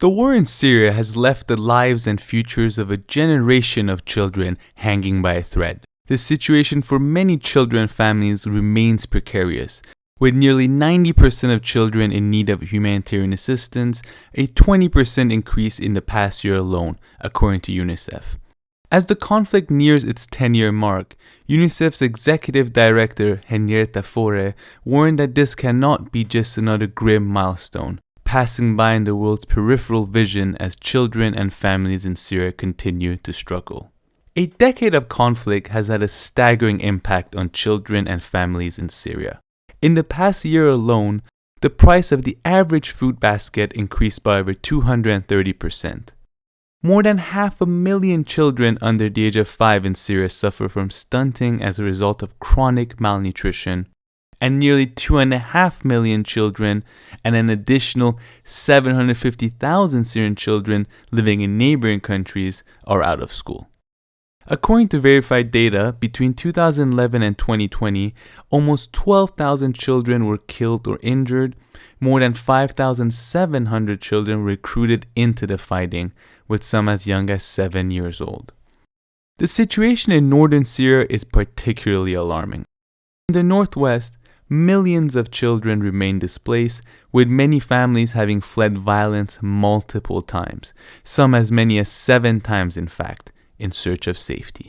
The war in Syria has left the lives and futures of a generation of children hanging by a thread. The situation for many children and families remains precarious, with nearly 90% of children in need of humanitarian assistance, a 20% increase in the past year alone, according to UNICEF. As the conflict nears its 10-year mark, UNICEF's executive director, Henrietta Fore, warned that this cannot be just another grim milestone, passing by in the world's peripheral vision as children and families in Syria continue to struggle. A decade of conflict has had a staggering impact on children and families in Syria. In the past year alone, the price of the average food basket increased by over 230%. More than 500,000 children under the age of 5 in Syria suffer from stunting as a result of chronic malnutrition, and nearly 2.5 million children and an additional 750,000 Syrian children living in neighboring countries are out of school. According to verified data, between 2011 and 2020, almost 12,000 children were killed or injured. More than 5,700 children were recruited into the fighting, with some as young as 7 years old. The situation in northern Syria is particularly alarming. In the northwest, millions of children remain displaced, with many families having fled violence multiple times, some as many as 7 times in fact, in search of safety.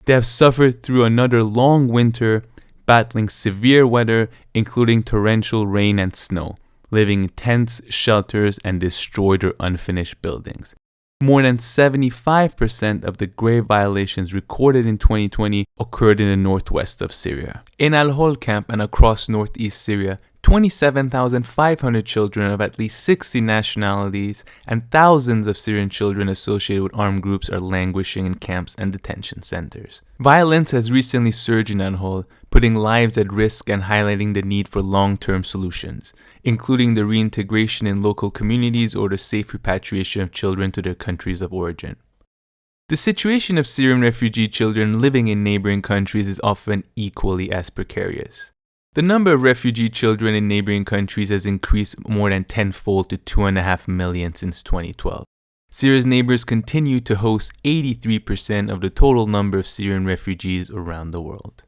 They have suffered through another long winter, battling severe weather, including torrential rain and snow, living in tents, shelters, and destroyed or unfinished buildings. More than 75% of the grave violations recorded in 2020 occurred in the northwest of Syria. In Al-Hol camp and across northeast Syria, 27,500 children of at least 60 nationalities and thousands of Syrian children associated with armed groups are languishing in camps and detention centers. Violence has recently surged in Al-Hol, putting lives at risk and highlighting the need for long-term solutions, including the reintegration in local communities or the safe repatriation of children to their countries of origin. The situation of Syrian refugee children living in neighboring countries is often equally as precarious. The number of refugee children in neighboring countries has increased more than tenfold to 2.5 million since 2012. Syria's neighbors continue to host 83% of the total number of Syrian refugees around the world.